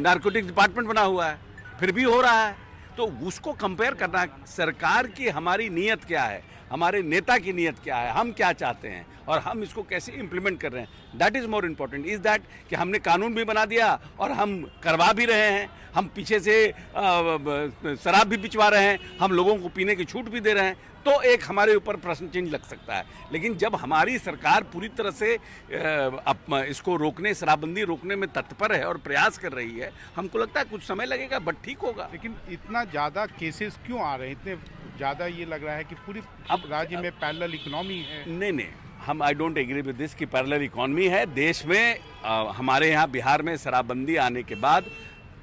नारकोटिक्स डिपार्टमेंट बना हुआ है, फिर भी हो रहा है। तो उसको कंपेयर करना, सरकार की हमारी नीयत क्या है, हमारे नेता की नीयत क्या है, हम क्या चाहते हैं और हम इसको कैसे इम्प्लीमेंट कर रहे हैं, that is more important. Is that कि हमने कानून भी बना दिया और हम करवा भी रहे हैं, हम पीछे से शराब भी बिचवा रहे हैं, हम लोगों को पीने की छूट भी दे रहे हैं, तो एक हमारे ऊपर प्रश्न चिन्ह लग सकता है। लेकिन जब हमारी सरकार पूरी तरह से इसको रोकने, शराबबंदी रोकने में तत्पर है और प्रयास कर रही है, हमको लगता है कुछ समय लगेगा बट ठीक होगा। लेकिन इतना ज़्यादा केसेस क्यों आ रहे हैं? इतने ज़्यादा ये लग रहा है कि पूरी अब राज्य में पैरेलल इकोनॉमी है। नहीं, हम I don't agree with this कि पैरेलल इकोनॉमी है। देश में हमारे यहाँ बिहार में शराबबंदी आने के बाद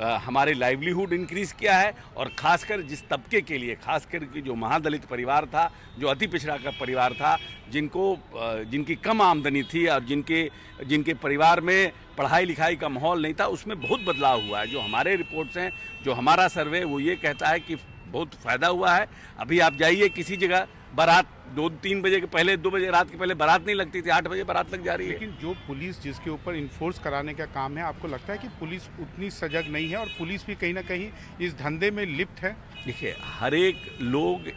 हमारे लाइवलीहुड इंक्रीज किया है और खासकर जिस तबके के लिए, खासकर कि जो महादलित परिवार था, जो अति पिछड़ा का परिवार था, जिनकी कम आमदनी थी और जिनके परिवार में पढ़ाई लिखाई का माहौल नहीं था, उसमें बहुत बदलाव हुआ है। जो हमारे रिपोर्ट्स हैं, जो हमारा सर्वे, वो ये कहता है कि बहुत फ़ायदा हुआ है। अभी आप जाइए किसी जगह, बारात 2-3 बजे के पहले, 2 बजे रात के पहले बारात नहीं लगती थी, 8 बजे बारात लग जा रही है। लेकिन जो पुलिस जिसके ऊपर इन्फोर्स कराने का काम है, आपको लगता है कि पुलिस उतनी सजग नहीं है और पुलिस भी कहीं ना कहीं इस धंधे में लिप्त है? देखिए, हर एक लोग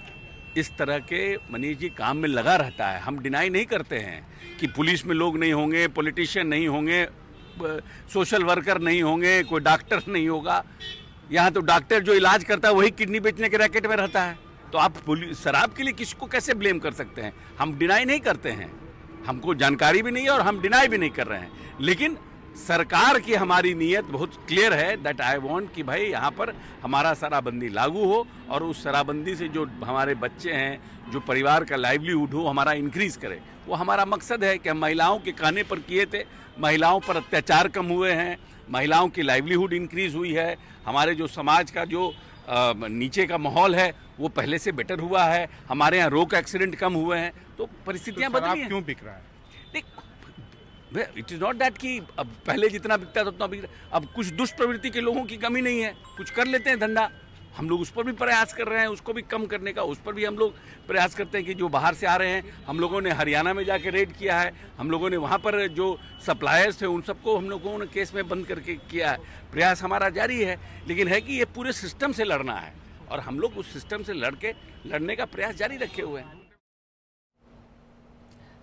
इस तरह के, मनीष जी, काम में लगा रहता है। हम डिनाई नहीं करते हैं कि पुलिस में लोग नहीं होंगे, पॉलिटिशियन नहीं होंगे, सोशल वर्कर नहीं होंगे, कोई डॉक्टर नहीं होगा। यहाँ तो डॉक्टर जो इलाज करता है वही किडनी बेचने के रैकेट में रहता है। तो आप शराब के लिए किसको कैसे ब्लेम कर सकते हैं? हम डिनाई नहीं करते हैं, हमको जानकारी भी नहीं है और हम डिनाई भी नहीं कर रहे हैं। लेकिन सरकार की हमारी नीयत बहुत क्लियर है दैट आई वांट कि भाई यहाँ पर हमारा शराबबंदी लागू हो और उस शराबबंदी से जो हमारे बच्चे हैं, जो परिवार का लाइवलीहुड हो, हमारा इंक्रीज करे। वो हमारा मकसद है कि हम महिलाओं के कहने पर किए थे, महिलाओं पर अत्याचार कम हुए हैं, महिलाओं की लाइवलीहुड इंक्रीज हुई है, हमारे जो समाज का जो नीचे का माहौल है वो पहले से बेटर हुआ है, हमारे यहाँ रोड एक्सीडेंट कम हुए हैं, तो परिस्थितियाँ बदली हैं। क्यों बिक रहा है? इट इज़ नॉट दैट कि अब पहले जितना बिकता था उतना बिक रहा है। अब कुछ दुष्ट प्रवृत्ति के लोगों की कमी नहीं है, कुछ कर लेते हैं धंधा, हम लोग उस पर भी प्रयास कर रहे हैं, उसको भी कम करने का, उस पर भी हम लोग प्रयास करते हैं कि जो बाहर से आ रहे हैं, हम लोगों ने हरियाणा में जाके रेड किया है, हम लोगों ने वहाँ पर जो सप्लायर्स थे उन सबको हम लोगों ने केस में बंद करके किया है। प्रयास हमारा जारी है, लेकिन है कि ये पूरे सिस्टम से लड़ना है और हम लोग उस सिस्टम से लड़ने का प्रयास जारी रखे हुए हैं।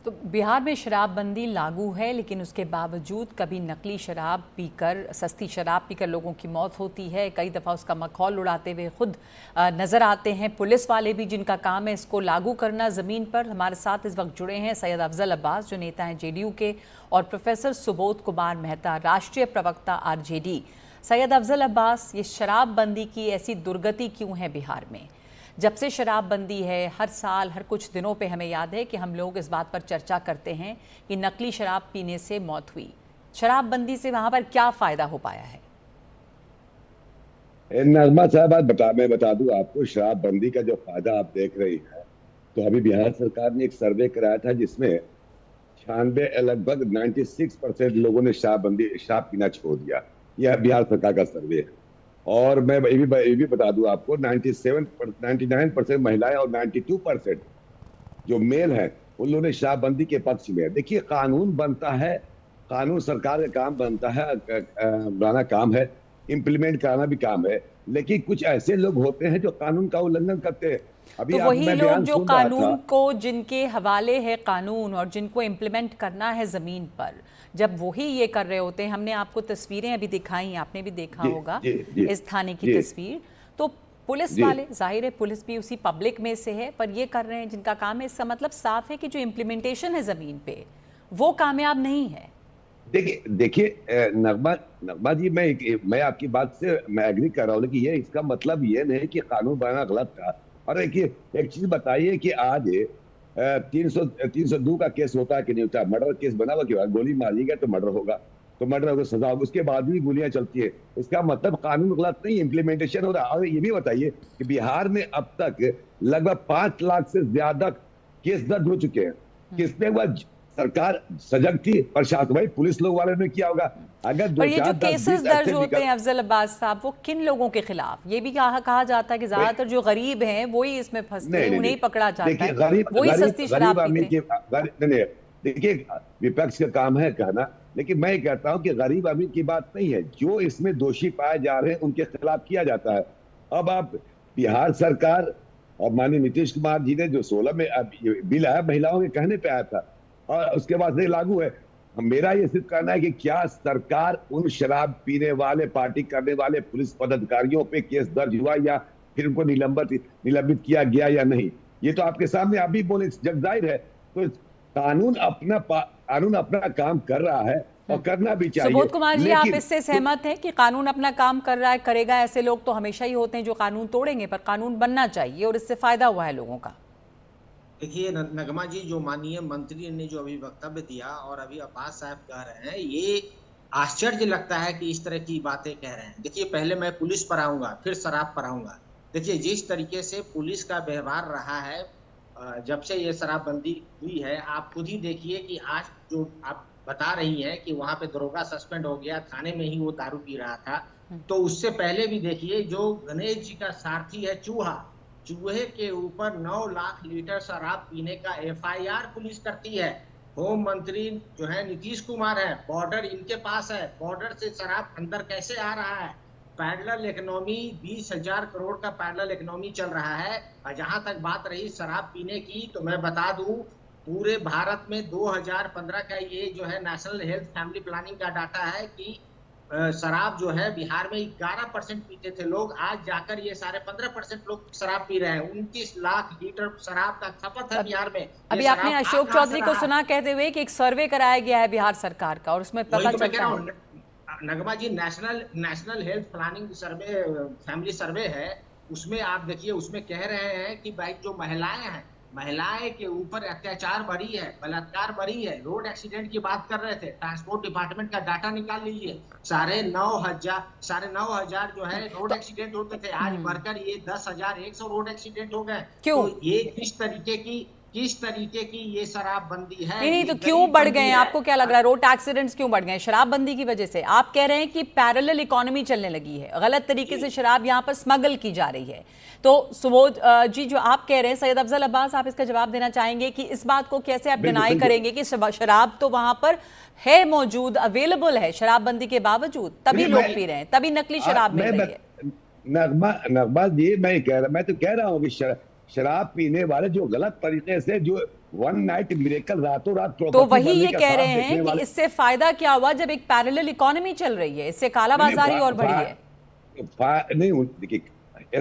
तो बिहार में शराबबंदी लागू है, लेकिन उसके बावजूद कभी नकली शराब पीकर, सस्ती शराब पीकर लोगों की मौत होती है। कई दफ़ा उसका मखौल उड़ाते हुए खुद नज़र आते हैं पुलिस वाले भी, जिनका काम है इसको लागू करना ज़मीन पर। हमारे साथ इस वक्त जुड़े हैं सैयद अफजल अब्बास, जो नेता हैं JDU के, और प्रोफेसर सुबोध कुमार मेहता, राष्ट्रीय प्रवक्ता RJD। सैयद अफजल अब्बास, ये शराबबंदी की ऐसी दुर्गति क्यों है बिहार में? जब से शराबबंदी है, हर साल, हर कुछ दिनों पे हमें याद है कि हम लोग इस बात पर चर्चा करते हैं कि नकली शराब पीने से मौत हुई। शराबबंदी से वहां पर क्या फायदा हो पाया है? नजमा साहब, मैं बता दूं आपको, शराबबंदी का जो फायदा आप देख रही हैं, तो अभी बिहार सरकार ने एक सर्वे कराया था जिसमें लगभग 96% लोगों ने शराब पीना छोड़ दिया। यह बिहार सरकार का सर्वे है। और मैं ये भी बता दूं आपको, 99% महिलाएं और 92% जो मेल हैं उन लोगों ने शराबबंदी के पक्ष में है। देखिए, कानून बनता है, कानून सरकार का काम बनता है, बनाना काम है, इम्प्लीमेंट कराना भी काम है, लेकिन कुछ ऐसे लोग होते हैं जो कानून का उल्लंघन करते हैं। अभी तो वही लोग जो कानून को, जिनके हवाले है कानून और जिनको इम्प्लीमेंट करना है जमीन पर, जब वही ये कर रहे होते हैं, हमने आपको तस्वीरें अभी दिखाई, आपने भी देखा होगा इस थाने की तस्वीर, तो पुलिस वाले, जाहिर है पुलिस भी उसी पब्लिक में से है, पर ये कर रहे हैं जिनका काम है। इसका मतलब साफ है कि जो इम्प्लीमेंटेशन है जमीन पे वो कामयाब नहीं है। देखिए नगमा जी, मैं आपकी बात से मैं एग्री कर रहा हूँ, लेकिन ये इसका मतलब ये नहीं कि कानून बनाना गलत था। और देखिए, एक चीज बताइए कि आज 302 का केस होता है कि नहीं होता? मर्डर केस बना हुआ, गोली मारिएगा तो मर्डर होगा। तो मर्डर को सजा होगी, उसके बाद भी गोलियां चलती है। इसका मतलब कानून गलत नहीं, इम्प्लीमेंटेशन हो रहा है। और ये भी बताइए कि बिहार में अब तक लगभग 5 लाख से ज्यादा केस दर्ज हो चुके हैं। किसने हुआ? सरकार सजग थी, प्रशासन भाई पुलिस लोग वाले ने किया होगा। अगर पर ये जो केसेस दर्ज होते हैं अफजल अब्बास साहब, वो किन लोगों के खिलाफ? ये भी कहा जाता है कि ज्यादातर जो गरीब हैं वही इसमें फंसते हैं, उन्हें पकड़ा जाता है, वही सस्ती शराब पीते हैं। देखिए, विपक्ष का काम है कहना, लेकिन मैं कहता हूं कि गरीब अमीर की बात नहीं है। जो इसमें दोषी पाए जा रहे हैं उनके खिलाफ किया जाता है। अब आप बिहार सरकार और माननीय नीतीश कुमार जी ने जो 16 में बिल आया, महिलाओं के कहने पे आया था और उसके बाद से लागू है। मेरा ये सिर्फ कहना है कि क्या सरकार उन शराब पीने वाले, पार्टी करने वाले पुलिस पदाधिकारियों पे केस दर्ज हुआ या फिर उनको निलंबित किया गया या नहीं? ये तो आपके सामने आप भी बोले, जग जाहिर है। तो कानून अपना काम कर रहा है और करना भी चाहिए। सुबोध कुमार जी, आप इससे सहमत हैं कि कानून अपना काम कर रहा है, करेगा? ऐसे लोग तो हमेशा ही होते हैं जो कानून तोड़ेंगे, पर कानून बनना चाहिए और इससे फायदा हुआ है लोगों का। देखिए नगमा जी, जो माननीय मंत्री ने जो अभी वक्तव्य दिया और अभी अब्बास साहब कह रहे हैं, ये आश्चर्य लगता है कि इस तरह की बातें कह रहे हैं। देखिए, पहले मैं पुलिस पर आऊंगा, फिर शराब पर आऊंगा। देखिए, जिस तरीके से पुलिस का व्यवहार रहा है जब से ये शराबबंदी हुई है, आप खुद ही देखिए कि आज जो आप बता रही हैं कि वहां पे दरोगा सस्पेंड हो गया, थाने में ही वो दारू पी रहा था। तो उससे पहले भी देखिए, जो गणेश जी का सारथी है चूहे के ऊपर 9 लाख लीटर शराब पीने का FIR पुलिस करती है। होम मंत्री जो है नीतीश कुमार है, बॉर्डर इनके पास है, बॉर्डर से शराब अंदर कैसे आ रहा है? पैरेलल इकोनॉमी, 20,000 करोड़ का पैरेलल इकोनॉमी चल रहा है। और जहां तक बात रही शराब पीने की, तो मैं बता दूं, पूरे भारत में 2015 का ये जो है नेशनल हेल्थ फैमिली प्लानिंग का डाटा है कि शराब जो है बिहार में 11% पीते थे लोग, आज जाकर ये सारे 15% लोग शराब पी रहे हैं। 29 लाख लीटर शराब का खपत है बिहार में। अभी आपने अशोक चौधरी को सुना कहते हुए कि एक सर्वे कराया गया है बिहार सरकार का और उसमें पता चलता है। नगमा जी, नेशनल हेल्थ प्लानिंग सर्वे, फैमिली सर्वे है, उसमें आप देखिए, उसमें कह रहे हैं कि भाई जो महिलाएं हैं, महिलाएं के ऊपर अत्याचार बढ़ी है, बलात्कार बढ़ी है। रोड एक्सीडेंट की बात कर रहे थे, ट्रांसपोर्ट डिपार्टमेंट का डाटा निकाल लीजिए, 9,500 जो है रोड एक्सीडेंट होते थे, आज बढ़कर ये 10,100 रोड एक्सीडेंट हो गए। क्यों? तो ये किस तरीके की ये शराबबंदी है? नहीं, तो क्यों बढ़ गए? आपको क्या लग रहा है रोड एक्सीडेंट्स क्यों बढ़ गए? शराबबंदी की वजह से? आप कह रहे हैं कि पैरेलल इकोनॉमी चलने लगी है, गलत तरीके से शराब यहाँ पर स्मगल की जा रही है। तो सुबोध जी, जो आप कह रहे हैं, सैयद अफजल अब्बास, आप इसका जवाब देना चाहेंगे कि इस बात को कैसे आप डिनाई करेंगे कि शराब तो वहां पर है, मौजूद, अवेलेबल है शराबबंदी के बावजूद, तभी लोग पी रहे हैं, तभी नकली शराब मिल रही है। नगमा जी, मैं तो कह रहा हूँ कि शराब पीने वाले जो गलत तरीके से, जो वन नाइट मिरेकल, रातों रात, तो वही ये कह रहे हैं कि इससे फायदा क्या हुआ जब एक पैरेलल इकोनॉमी चल रही है, इससे कालाबाजारी और बढ़ी है। नहीं, देखिए,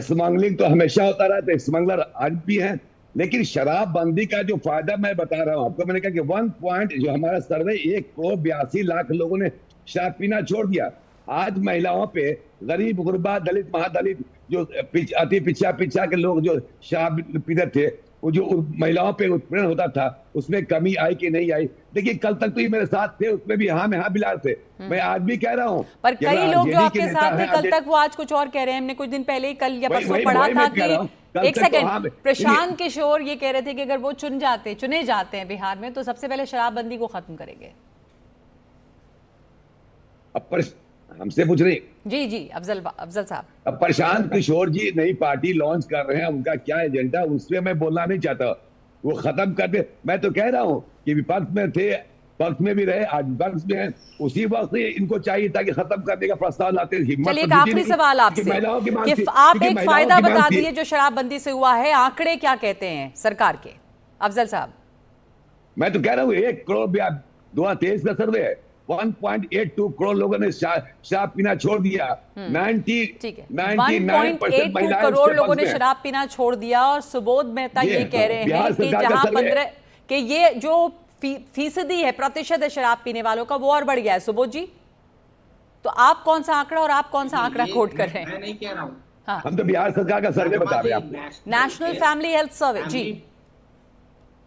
स्मगलिंग तो हमेशा होता रहा है, स्मगलर आज भी है, लेकिन शराबबंदी का जो फायदा मैं बता रहा हूँ आपको, मैंने कहा कि 1 पॉइंट, जो हमारा सर्वे 1,82,00,000 लोगों ने शराब पीना छोड़ दिया। आज महिलाओं पे, गरीब गुरबा, दलित, महादलित, जो अति पिछड़ा के लोग जो शराब पीते थे, वो जो महिलाओं पे उत्पीड़न होता था, उसमें कमी आई कि नहीं आई? देखिए, कल तक तो ये मेरे साथ थे, उसमें भी हाँ में हाँ मिला थे। मैं आज भी कह रहा हूँ, पर कई लोग जो आपके साथ थे कल तक, वो आज कुछ और कह रहे हैं। हमने कुछ दिन पहले ही, कल या परसों पढ़ा था कि एक सेकंड, प्रशांत किशोर ये कह रहे थे कि अगर वो चुने जाते हैं बिहार में, तो सबसे पहले शराबबंदी को खत्म करेंगे। अब हमसे पूछ रही? जी, अफजल साहब। अब प्रशांत किशोर जी नई पार्टी लॉन्च कर रहे हैं, उनका क्या एजेंडा, उससे मैं बोलना नहीं चाहता। वो खत्म कर दे। मैं तो कह रहा हूँ कि विपक्ष में थे, पक्ष में भी रहे, आज विपक्ष में है, उसी वक्त इनको चाहिए था कि खत्म करने का प्रस्ताव लाते। चलिए, एक आखिरी सवाल आपसे कि आप एक फायदा बता दिए जो शराबबंदी से हुआ है, आंकड़े क्या कहते हैं सरकार के? अफजल साहब, मैं तो कह रहा हूँ 1 करोड़ 2023 का सर्वे है, 1.82 करोड़ लोगों ने शराब पीना छोड़ दिया। 99% 1.82 करोड़ लोगों ने शराब पीना छोड़ दिया। और सुबोध मेहता ये कह रहे हैं कि जहां 15 कि ये जो फीसदी है, प्रतिशत है शराब पीने वालों का, वो और बढ़ गया है। सुबोध जी, तो आप कौन सा आंकड़ा और आप कौन सा आंकड़ा कोट कर रहे हैं? मैं नहीं कह रहा हूँ, हम तो बिहार सरकार का सर्वे बता रहे हैं आपको, नेशनल फैमिली हेल्थ सर्वे। जी,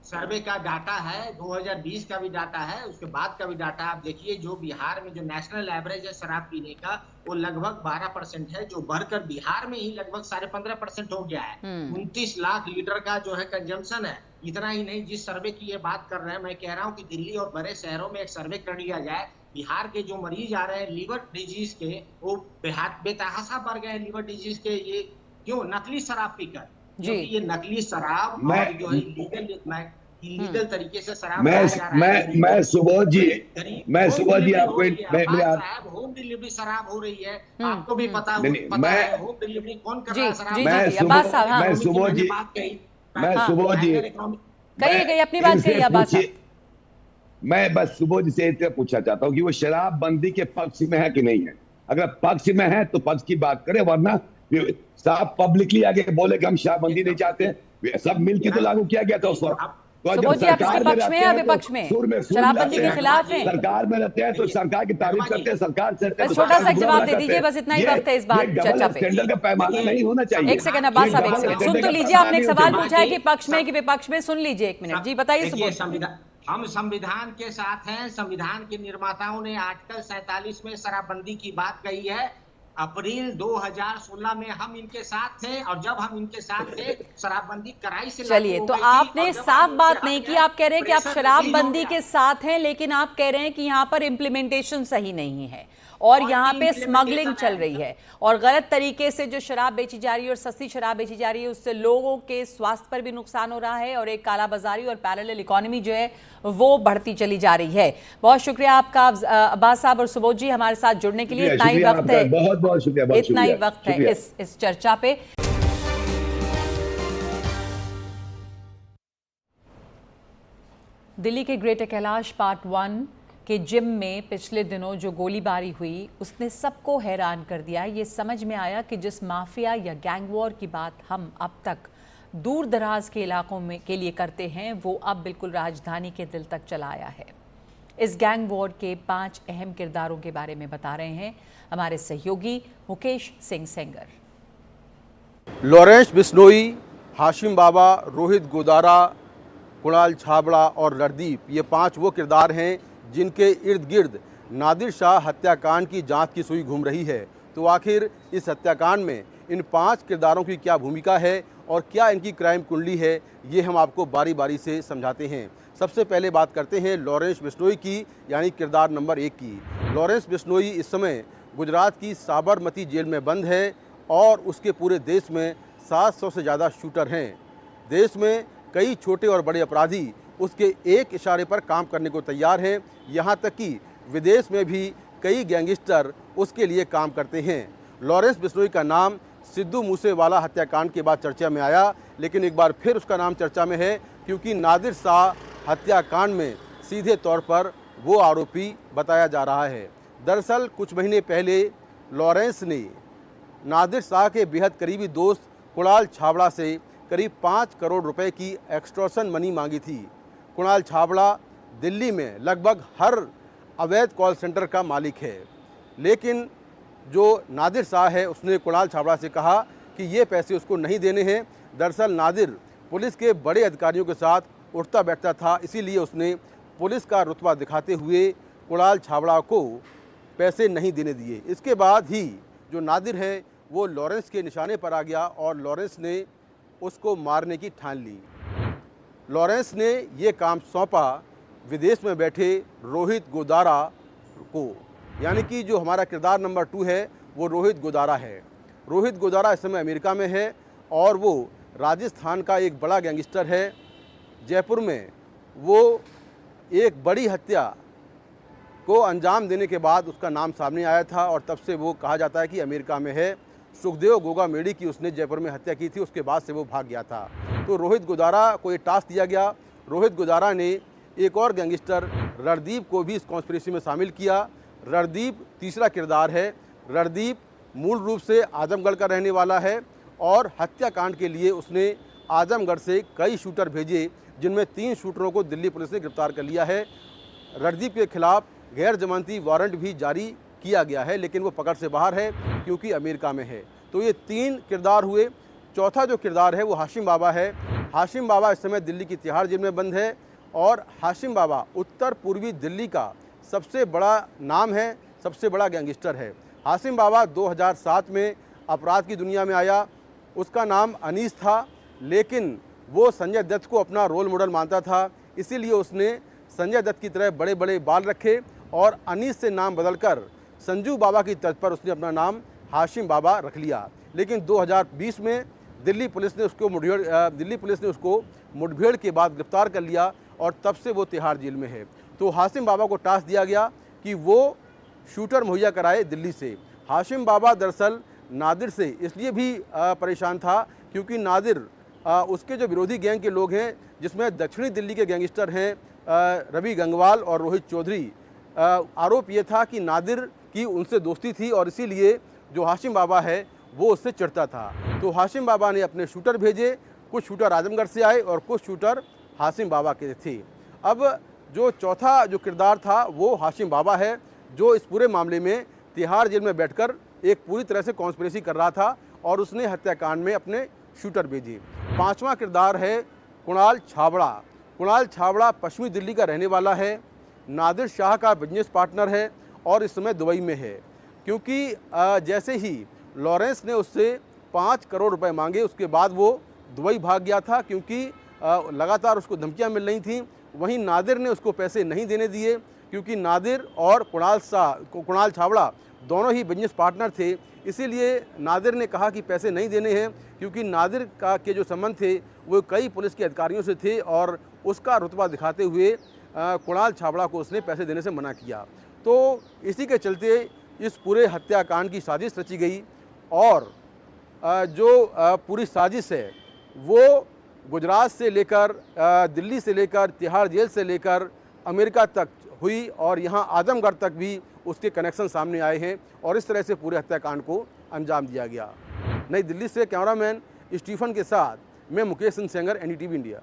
सर्वे का डाटा है, 2020 का भी डाटा है, उसके बाद का भी डाटा आप देखिए। जो बिहार में जो नेशनल एवरेज है शराब पीने का वो लगभग 12% है, जो बढ़कर बिहार में ही लगभग 15.5% हो गया है। 29 लाख लीटर का जो है कंजम्पशन है। इतना ही नहीं, जिस सर्वे की ये बात कर रहे हैं, मैं कह रहा हूँ कि दिल्ली और बड़े शहरों में एक सर्वे कर लिया जाए। बिहार के जो मरीज आ रहे हैं लीवर डिजीज के, वो बेतहाशा बढ़ गए हैं लीवर डिजीज के। ये क्यों? नकली शराब पीकर। क्योंकि ये नकली शराब और जो है इलीगल तरीके से शराब मैं सुबोध जी आपको होम डिलीवरी शराब हो रही है, आपको भी पता है होम डिलीवरी कौन कर रहा है शराब। मैं सुबोध जी कहिए अपनी बात कहिए अब्बास साहब। मैं बस सुबोध जी से इतना पूछना चाहता हूँ कि वो शराब बंदी के पक्ष में है कि नहीं है। अगर पक्ष में है तो पक्ष की बात करें, वरना साफ पब्लिकली आगे बोले कि हम शराबबंदी नहीं चाहते। सब मिलकर तो लागू किया गया था उस वक्त। सुबोध जी, आप इसके पक्ष में या विपक्ष में? शराबबंदी के खिलाफ हैं? सरकार में रहते हैं तो सरकार की तारीफ करते हैं, सरकार से बस छोटा सा जवाब दे दीजिए, बस इतना ही वक्त है इस बात चर्चा पे। स्टैंडर्ड का पैमाना नहीं होना चाहिए। एक सेकंड अब्बास साहब, एक सेकंड सुन तो लीजिए। आपने एक सवाल पूछा है कि पक्ष में कि विपक्ष में, सुन लीजिए एक मिनट जी, बताइए। हम संविधान के साथ हैं। संविधान के निर्माताओं ने आर्टिकल 47 में शराबबंदी की बात कही है। अप्रैल 2016 में हम इनके साथ थे, और जब हम इनके साथ थे शराबबंदी कड़ाई से। चलिए, तो आपने साफ बात नहीं की। आप कह रहे हैं कि आप शराबबंदी के साथ हैं, लेकिन आप कह रहे हैं कि यहाँ पर इम्प्लीमेंटेशन सही नहीं है और यहाँ पे स्मगलिंग चल रही है और गलत तरीके से जो शराब बेची जा रही है और सस्ती शराब बेची जा रही है, उससे लोगों के स्वास्थ्य पर भी नुकसान हो रहा है और एक कालाबाजारी और पैरेलल इकोनॉमी जो है वो बढ़ती चली जा रही है। बहुत शुक्रिया आपका अब्बास साहब और सुबोध जी हमारे साथ जुड़ने के लिए। इतना ही वक्त है, बहुत शुक्रिया, इतना ही वक्त है इस चर्चा पे। दिल्ली के ग्रेटर कैलाश पार्ट 1 के जिम में पिछले दिनों जो गोलीबारी हुई उसने सबको हैरान कर दिया। ये समझ में आया कि जिस माफिया या गैंग वॉर की बात हम अब तक दूर दराज के इलाकों में के लिए करते हैं, वो अब बिल्कुल राजधानी के दिल तक चला आया है। इस गैंग वॉर के 5 अहम किरदारों के बारे में बता रहे हैं हमारे सहयोगी मुकेश सिंह सेंगर। लॉरेंस बिश्नोई, हाशिम बाबा, रोहित गोदारा, कुणाल छाबड़ा और रणदीप, ये 5 वो किरदार हैं जिनके इर्द गिर्द नादिर शाह हत्याकांड की जांच की सुई घूम रही है। तो आखिर इस हत्याकांड में इन 5 किरदारों की क्या भूमिका है और क्या इनकी क्राइम कुंडली है, ये हम आपको बारी बारी से समझाते हैं। सबसे पहले बात करते हैं लॉरेंस बिश्नोई की, यानी किरदार नंबर 1 की। लॉरेंस बिश्नोई इस समय गुजरात की साबरमती जेल में बंद है और उसके पूरे देश में 700 से ज़्यादा शूटर हैं। देश में कई छोटे और बड़े अपराधी उसके एक इशारे पर काम करने को तैयार हैं। यहाँ तक कि विदेश में भी कई गैंगस्टर उसके लिए काम करते हैं। लॉरेंस बिश्नोई का नाम सिद्धू मूसेवाला हत्याकांड के बाद चर्चा में आया, लेकिन एक बार फिर उसका नाम चर्चा में है क्योंकि नादिर शाह हत्याकांड में सीधे तौर पर वो आरोपी बताया जा रहा है। दरअसल कुछ महीने पहले लॉरेंस ने नादिर शाह के बेहद करीबी दोस्त कुणाल छाबड़ा से करीब 5 करोड़ रुपए की एक्सटॉर्शन मनी मांगी थी। कुणाल छाबड़ा दिल्ली में लगभग हर अवैध कॉल सेंटर का मालिक है, लेकिन जो नादिर शाह है उसने कुणाल छाबड़ा से कहा कि ये पैसे उसको नहीं देने हैं। दरअसल नादिर पुलिस के बड़े अधिकारियों के साथ उठता बैठता था, इसीलिए उसने पुलिस का रुतबा दिखाते हुए कुणाल छाबड़ा को पैसे नहीं देने दिए। इसके बाद ही जो नादिर है वो लॉरेंस के निशाने पर आ गया और लॉरेंस ने उसको मारने की ठान ली। लॉरेंस ने ये काम सौंपा विदेश में बैठे रोहित गोदारा को, यानी कि जो हमारा किरदार नंबर 2 है वो रोहित गोदारा है। रोहित गोदारा इस समय अमेरिका में है और वो राजस्थान का एक बड़ा गैंगस्टर है। जयपुर में वो एक बड़ी हत्या को अंजाम देने के बाद उसका नाम सामने आया था और तब से वो कहा जाता है कि अमेरिका में है। सुखदेव गोगा मेडी की उसने जयपुर में हत्या की थी, उसके बाद से वो भाग गया था। तो रोहित गोदारा को ये टास्क दिया गया। रोहित गोदारा ने एक और गैंगस्टर रणदीप को भी इस कॉन्स्पिरेसी में शामिल किया। रणदीप तीसरा किरदार है। रणदीप मूल रूप से आजमगढ़ का रहने वाला है और हत्याकांड के लिए उसने आजमगढ़ से कई शूटर भेजे, जिनमें 3 शूटरों को दिल्ली पुलिस ने गिरफ्तार कर लिया है। रणदीप के खिलाफ गैर जमानती वारंट भी जारी किया गया है, लेकिन वो पकड़ से बाहर है क्योंकि अमेरिका में है। तो ये 3 किरदार हुए। चौथा जो किरदार है वो हाशिम बाबा है। हाशिम बाबा इस समय दिल्ली की तिहाड़ जेल में बंद है और हाशिम बाबा उत्तर पूर्वी दिल्ली का सबसे बड़ा नाम है, सबसे बड़ा गैंगस्टर है। हाशिम बाबा 2007 में अपराध की दुनिया में आया। उसका नाम अनीस था, लेकिन वो संजय दत्त को अपना रोल मॉडल मानता था, इसीलिए उसने संजय दत्त की तरह बड़े बड़े बाल रखे और अनीस से नाम बदलकर संजू बाबा की तर्ज पर उसने अपना नाम हाशिम बाबा रख लिया। लेकिन 2020 में दिल्ली पुलिस ने उसको मुठभेड़ के बाद गिरफ्तार कर लिया और तब से वो तिहाड़ जेल में है। तो हाशिम बाबा को टास्क दिया गया कि वो शूटर मुहैया कराए दिल्ली से। हाशिम बाबा दरअसल नादिर से इसलिए भी परेशान था क्योंकि नादिर उसके जो विरोधी गैंग के लोग हैं, जिसमें दक्षिणी दिल्ली के गैंगस्टर हैं रवि गंगवाल और रोहित चौधरी, आरोप ये था कि नादिर की उनसे दोस्ती थी और इसीलिए जो हाशिम बाबा है वो उससे चिढ़ता था। तो हाशिम बाबा ने अपने शूटर भेजे, कुछ शूटर आजमगढ़ से आए और कुछ शूटर हाशिम बाबा के थे। अब जो चौथा जो किरदार था वो हाशिम बाबा है, जो इस पूरे मामले में तिहाड़ जेल में बैठकर एक पूरी तरह से कॉन्स्पिरेसी कर रहा था और उसने हत्याकांड में अपने शूटर भेजे। पांचवा किरदार है कुणाल छाबड़ा। कुणाल छाबड़ा पश्चिमी दिल्ली का रहने वाला है, नादिर शाह का बिजनेस पार्टनर है और इस समय दुबई में है। क्योंकि जैसे ही लॉरेंस ने उससे 5 करोड़ रुपए मांगे, उसके बाद वो दुबई भाग गया था क्योंकि लगातार उसको धमकियां मिल रही थीं। वहीं नादिर ने उसको पैसे नहीं देने दिए क्योंकि नादिर और कुणाल छाबड़ा दोनों ही बिजनेस पार्टनर थे। इसीलिए नादिर ने कहा कि पैसे नहीं देने हैं क्योंकि नादिर के जो संबंध थे वो कई पुलिस के अधिकारियों से थे और उसका रुतबा दिखाते हुए कुणाल छाबड़ा को उसने पैसे देने से मना किया। तो इसी के चलते इस पूरे हत्याकांड की साजिश रची गई और जो पूरी साजिश है वो गुजरात से लेकर दिल्ली से लेकर तिहाड़ जेल से लेकर अमेरिका तक हुई और यहाँ आजमगढ़ तक भी उसके कनेक्शन सामने आए हैं और इस तरह से पूरे हत्याकांड को अंजाम दिया गया। नई दिल्ली से कैमरामैन स्टीफन के साथ मैं मुकेश सिंह सेंगर, NDTV इंडिया।